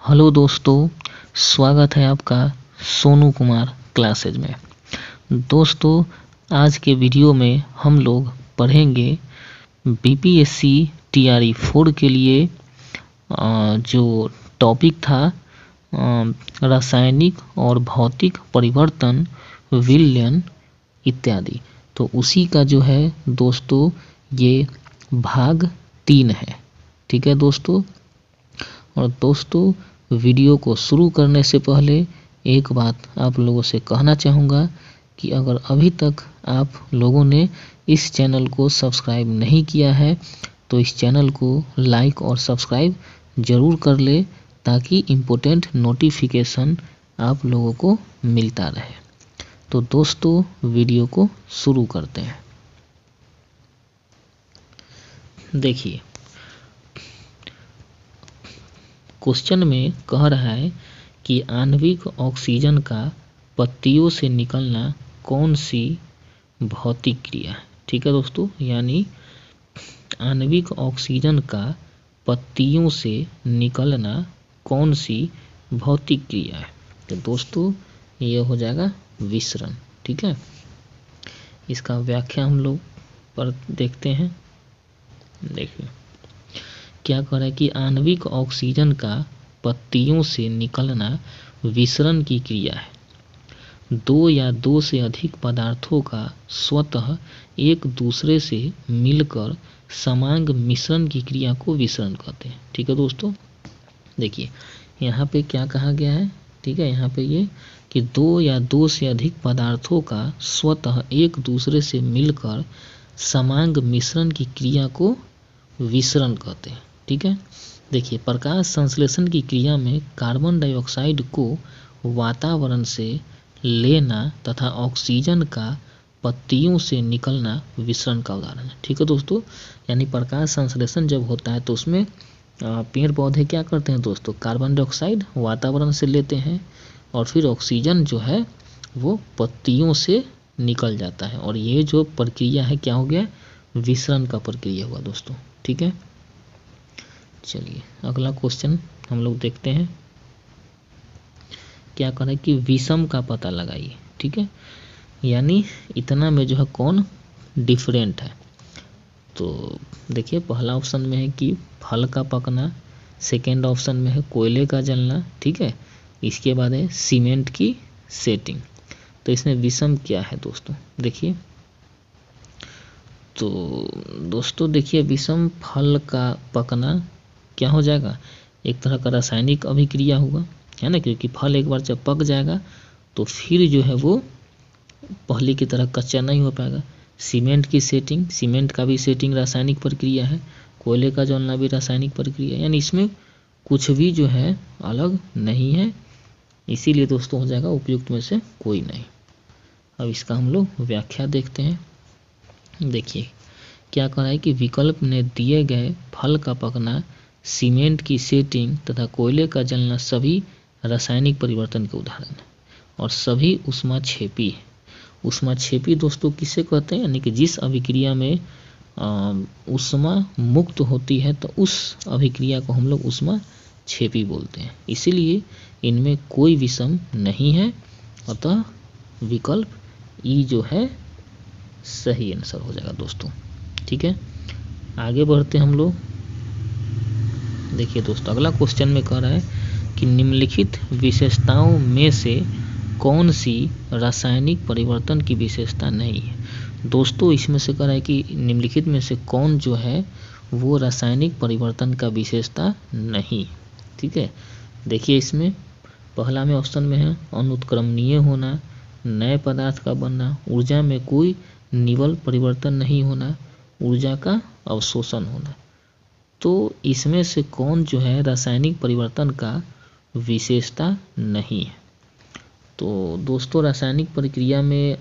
Hello दोस्तों, स्वागत है आपका सोनू कुमार क्लासेज में। दोस्तों, आज के वीडियो में हम लोग पढ़ेंगे बीपीएससी टीआरई 4 के लिए जो टॉपिक था रासायनिक और भौतिक परिवर्तन, विलयन इत्यादि। तो उसी का जो है दोस्तों ये भाग 3 है। ठीक है दोस्तों। और दोस्तों, वीडियो को शुरू करने से पहले एक बात आप लोगों से कहना चाहूँगा कि अगर अभी तक आप लोगों ने इस चैनल को सब्सक्राइब नहीं किया है तो इस चैनल को लाइक और सब्सक्राइब ज़रूर कर ले, ताकि इम्पोर्टेंट नोटिफिकेशन आप लोगों को मिलता रहे। तो दोस्तों, वीडियो को शुरू करते हैं। देखिए, क्वेश्चन में कह रहा है कि आणविक ऑक्सीजन का पत्तियों से निकलना कौन सी भौतिक क्रिया है। ठीक है दोस्तों, यानी आणविक ऑक्सीजन का पत्तियों से निकलना कौन सी भौतिक क्रिया है। तो दोस्तों ये हो जाएगा विसरण। ठीक है, इसका व्याख्या हम लोग पर देखते हैं। देखिए क्या कह रहा है कि आणविक ऑक्सीजन का पत्तियों से निकलना विसरण की क्रिया है। दो या दो से अधिक पदार्थों का स्वतः एक दूसरे से मिलकर समांग मिश्रण की क्रिया को विसरण कहते हैं। ठीक है दोस्तों, देखिए यहाँ पे क्या कहा गया है। ठीक है, यहाँ पे ये कि दो या दो से अधिक पदार्थों का स्वतः एक दूसरे से मिलकर समांग मिश्रण की क्रिया को विसरण कहते हैं। ठीक है, देखिए प्रकाश संश्लेषण की क्रिया में कार्बन डाइऑक्साइड को वातावरण से लेना तथा ऑक्सीजन का पत्तियों से निकलना विसरण का उदाहरण है। ठीक है दोस्तों, यानी प्रकाश संश्लेषण जब होता है तो उसमें पेड़ पौधे क्या करते हैं दोस्तों, कार्बन डाइऑक्साइड वातावरण से लेते हैं और फिर ऑक्सीजन जो है वो पत्तियों से निकल जाता है, और ये जो प्रक्रिया है क्या हो गया, विसरण का प्रक्रिया हुआ दोस्तों। ठीक है, चलिए अगला क्वेश्चन हम लोग देखते हैं। क्या कह रहा है कि विषम का पता लगाइए। ठीक है, यानी इतना में जो है कौन डिफरेंट है। तो देखिए पहला ऑप्शन में है कि फल का पकना, सेकेंड ऑप्शन में है कोयले का जलना। ठीक है, इसके बाद है सीमेंट की सेटिंग। तो इसमें विषम क्या है दोस्तों, देखिए तो दोस्तों देखिए विषम फल का पकना क्या हो जाएगा, एक तरह का रासायनिक अभिक्रिया हुआ है ना, क्योंकि फल एक बार जब पक जाएगा तो फिर जो है वो पहले की तरह कच्चा नहीं हो पाएगा। सीमेंट की सेटिंग, सीमेंट का भी सेटिंग रासायनिक प्रक्रिया है, कोयले का जलना भी रासायनिक प्रक्रिया, यानी इसमें कुछ भी जो है अलग नहीं है, इसीलिए दोस्तों हो जाएगा उपयुक्त में से कोई नहीं। अब इसका हम लोग व्याख्या देखते हैं। देखिए क्या कह रहा है कि विकल्प ने दिए गए फल का पकना, सीमेंट की सेटिंग तथा कोयले का जलना सभी रासायनिक परिवर्तन के उदाहरण हैं, और सभी ऊष्माक्षेपी है। ऊष्माक्षेपी दोस्तों किसे कहते हैं, यानी कि जिस अभिक्रिया में ऊष्मा मुक्त होती है तो उस अभिक्रिया को हम लोग ऊष्माक्षेपी बोलते हैं। इसीलिए इनमें कोई विषम नहीं है, अतः विकल्प ई जो है सही आंसर हो जाएगा दोस्तों। ठीक है, आगे बढ़ते हम लोग। देखिए दोस्तों अगला क्वेश्चन में कह रहा है कि निम्नलिखित विशेषताओं में से कौन सी रासायनिक परिवर्तन की विशेषता नहीं है। दोस्तों इसमें से कह रहा है कि निम्नलिखित में से कौन जो है वो रासायनिक परिवर्तन का विशेषता नहीं। ठीक है, देखिए इसमें पहला में ऑप्शन में है अनुत्क्रमणीय होना, नए पदार्थ का बनना, ऊर्जा में कोई निवल परिवर्तन नहीं होना, ऊर्जा का अवशोषण होना। तो इसमें से कौन जो है रासायनिक परिवर्तन का विशेषता नहीं है। तो दोस्तों रासायनिक प्रक्रिया में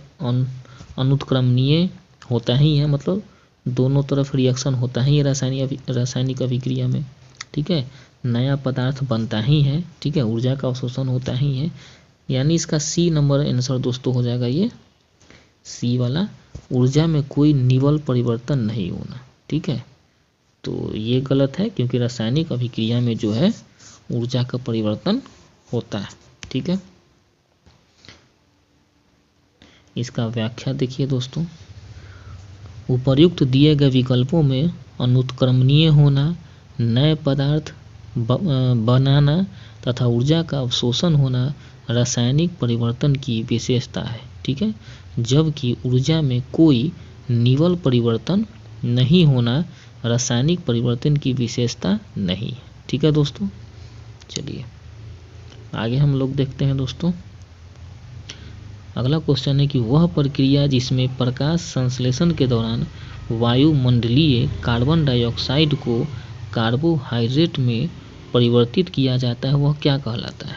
अनुत्क्रमणीय होता ही है, मतलब दोनों तरफ रिएक्शन होता ही है रासायनिक अभिक्रिया में। ठीक है, नया पदार्थ बनता ही है। ठीक है, ऊर्जा का अवशोषण होता ही है, यानी इसका सी नंबर आंसर दोस्तों हो जाएगा ये सी वाला, ऊर्जा में कोई निवल परिवर्तन नहीं होना। ठीक है, तो ये गलत है, क्योंकि रासायनिक अभिक्रिया में जो है ऊर्जा का परिवर्तन होता है। ठीक है, इसका व्याख्या देखिए दोस्तों, उपर्युक्त दिए गए विकल्पों में अनुत्क्रमणीय होना, नए पदार्थ बनाना तथा ऊर्जा का अवशोषण होना रासायनिक परिवर्तन की विशेषता है। ठीक है, जबकि ऊर्जा में कोई निवल परिवर्तन नहीं होना रासायनिक परिवर्तन की विशेषता नहीं है। ठीक है दोस्तों, चलिए आगे हम लोग देखते हैं दोस्तों। अगला क्वेश्चन है कि वह प्रक्रिया जिसमें प्रकाश संश्लेषण के दौरान वायुमंडलीय कार्बन डाइऑक्साइड को कार्बोहाइड्रेट में परिवर्तित किया जाता है वह क्या कहलाता है।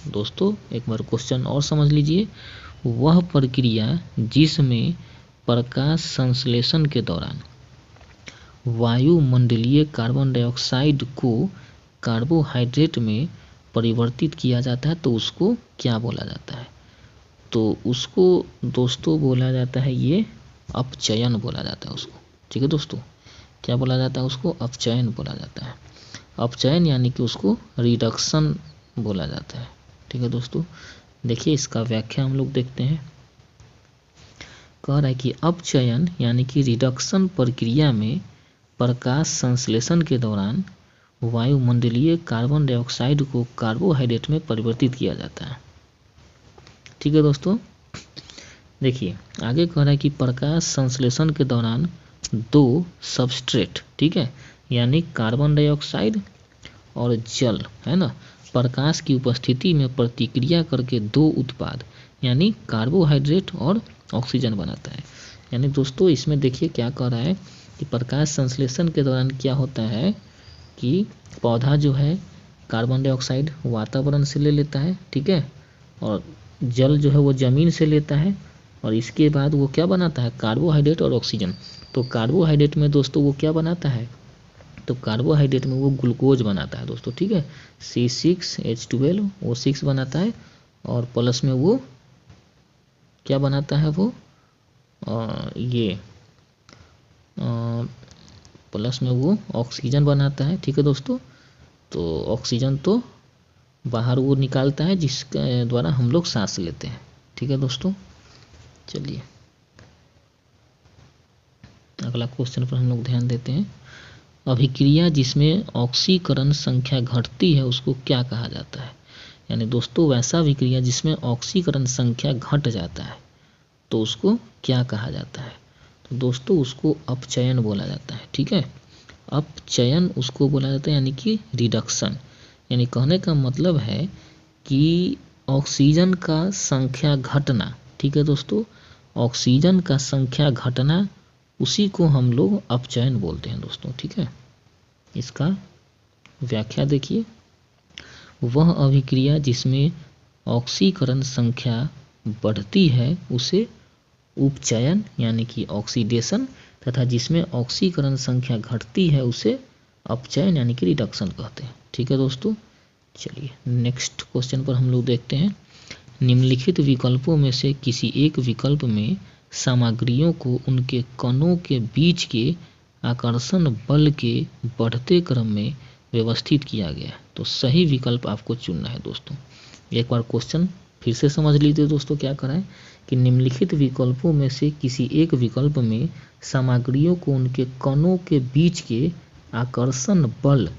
दोस्तों एक बार क्वेश्चन और समझ लीजिए, वह प्रक्रिया जिसमें प्रकाश संश्लेषण के दौरान वायुमंडलीय कार्बन डाइऑक्साइड को कार्बोहाइड्रेट में परिवर्तित किया जाता है तो उसको क्या बोला जाता है। तो उसको दोस्तों बोला जाता है, ये अपचयन बोला जाता है उसको। ठीक है दोस्तों, क्या बोला जाता है उसको, अपचयन बोला जाता है। अपचयन यानी कि उसको रिडक्शन बोला जाता है। ठीक है दोस्तों, देखिए इसका व्याख्या हम लोग देखते हैं। कह रहा है कि अपचयन यानी कि रिडक्शन प्रक्रिया में प्रकाश संश्लेषण के दौरान वायुमंडलीय कार्बन डाइऑक्साइड को कार्बोहाइड्रेट में परिवर्तित किया जाता है। ठीक है दोस्तों, देखिए आगे कह रहा है कि प्रकाश संश्लेषण के दौरान दो सबस्ट्रेट, ठीक है, यानी कार्बन डाइऑक्साइड और जल, है ना, प्रकाश की उपस्थिति में प्रतिक्रिया करके दो उत्पाद यानी कार्बोहाइड्रेट और ऑक्सीजन बनाता है। यानी दोस्तों इसमें देखिए क्या कह रहा है कि प्रकाश संश्लेषण के दौरान क्या होता है कि पौधा जो है कार्बन डाइऑक्साइड वातावरण से ले लेता है, ठीक है, और जल जो है वो ज़मीन से लेता है, और इसके बाद वो क्या बनाता है, कार्बोहाइड्रेट और ऑक्सीजन। तो कार्बोहाइड्रेट में दोस्तों वो क्या बनाता है, तो कार्बोहाइड्रेट में वो ग्लूकोज बनाता है दोस्तों। ठीक है, C6H12O6 बनाता है, और प्लस में वो क्या बनाता है, वो प्लस में वो ऑक्सीजन बनाता है। ठीक है दोस्तों, तो ऑक्सीजन तो बाहर वो निकालता है जिसके द्वारा हम लोग सांस लेते हैं। ठीक है दोस्तों, चलिए अगला क्वेश्चन पर हम लोग ध्यान देते हैं। अभिक्रिया जिसमें ऑक्सीकरण संख्या घटती है उसको क्या कहा जाता है। यानी दोस्तों वैसा अभिक्रिया जिसमें ऑक्सीकरण संख्या घट जाता है तो उसको क्या कहा जाता है। तो दोस्तों उसको अपचयन बोला जाता है। ठीक है, अपचयन उसको बोला जाता है, यानी कि रिडक्शन। यानी कहने का मतलब है कि ऑक्सीजन का संख्या घटना। ठीक है दोस्तों, ऑक्सीजन का संख्या घटना उसी को हम लोग अपचयन बोलते हैं दोस्तों। ठीक है, इसका व्याख्या देखिए, वह अभिक्रिया जिसमें ऑक्सीकरण संख्या बढ़ती है उसे उपचयन यानी कि ऑक्सीडेशन, तथा जिसमें ऑक्सीकरण संख्या घटती है उसे अपचयन यानी कि रिडक्शन कहते हैं। ठीक है दोस्तों, चलिए नेक्स्ट क्वेश्चन पर हम लोग देखते हैं। निम्नलिखित विकल्पों में से किसी एक विकल्प में सामग्रियों को उनके कणों के बीच के आकर्षण बल के बढ़ते क्रम में व्यवस्थित किया गया है। तो सही विकल्प आपको चुनना है दोस्तों। एक बार क्वेश्चन फिर से समझ लीजिए दोस्तों, क्या करा है कि निम्नलिखित विकल्पों में से किसी एक विकल्प में सामग्रियों को उनके कणों के बीच के आकर्षण बल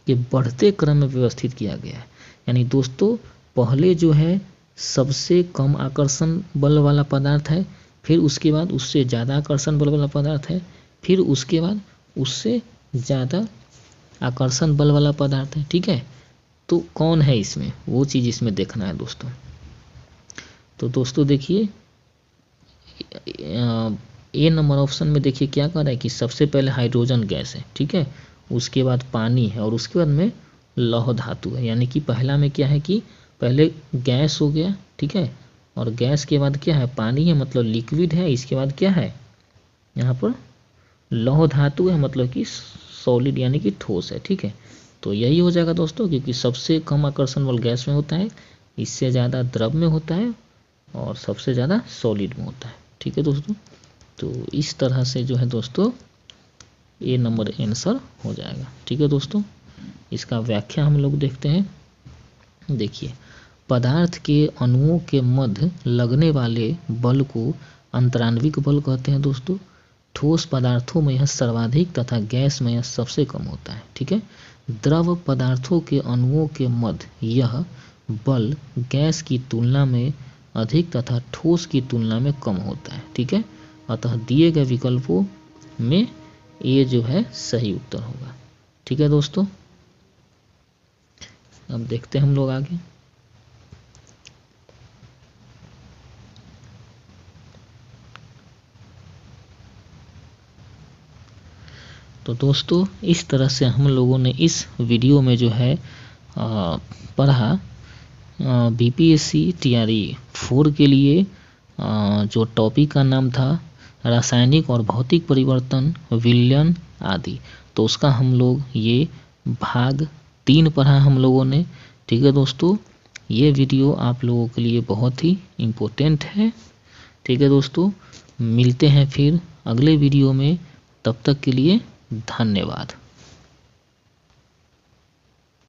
के बढ़ते क्रम में व्यवस्थित किया गया है। यानी दोस्तों पहले जो है सबसे कम आकर्षण बल वाला पदार्थ है, फिर उसके बाद उससे ज़्यादा आकर्षण बल वाला पदार्थ है, फिर उसके बाद उससे ज़्यादा आकर्षण बल वाला पदार्थ है। ठीक है, तो कौन है इसमें, वो चीज़ इसमें देखना है दोस्तों। तो दोस्तों देखिए ए नंबर ऑप्शन में देखिए क्या कर रहा है कि सबसे पहले हाइड्रोजन गैस है, ठीक है, उसके बाद पानी है, और उसके बाद में लौह धातु है। यानी कि पहला में क्या है कि पहले गैस हो गया, ठीक है, और गैस के बाद क्या है, पानी है, मतलब लिक्विड है। इसके बाद क्या है, यहाँ पर लौह धातु है, मतलब कि सॉलिड यानी कि ठोस है। ठीक है, तो यही हो जाएगा दोस्तों, क्योंकि सबसे कम आकर्षण बल गैस में होता है, इससे ज़्यादा द्रव में होता है, और सबसे ज़्यादा सॉलिड में होता है। ठीक है दोस्तों, तो इस तरह से जो है दोस्तों ए नंबर आंसर हो जाएगा। ठीक है दोस्तों, इसका व्याख्या हम लोग देखते हैं। देखिए, पदार्थ के अणुओं के मध्य लगने वाले बल को अंतराण्विक बल कहते हैं दोस्तों। ठोस पदार्थों में यह सर्वाधिक तथा गैस में यह सबसे कम होता है। ठीक है, द्रव पदार्थों के अणुओं के मध्य यह बल गैस की तुलना में अधिक तथा ठोस की तुलना में कम होता है। ठीक है, अतः दिए गए विकल्पों में ये जो है सही उत्तर होगा। ठीक है दोस्तों, अब देखते हैं हम लोग आगे। तो दोस्तों, इस तरह से हम लोगों ने इस वीडियो में जो है पढ़ा बीपीएससी टीआरई 4 के लिए जो टॉपिक का नाम था रासायनिक और भौतिक परिवर्तन, विलयन आदि। तो उसका हम लोग ये भाग 3 पढ़ा हम लोगों ने। ठीक है दोस्तों, ये वीडियो आप लोगों के लिए बहुत ही इम्पोर्टेंट है। ठीक है दोस्तों, मिलते हैं फिर अगले वीडियो में, तब तक के लिए धन्यवाद।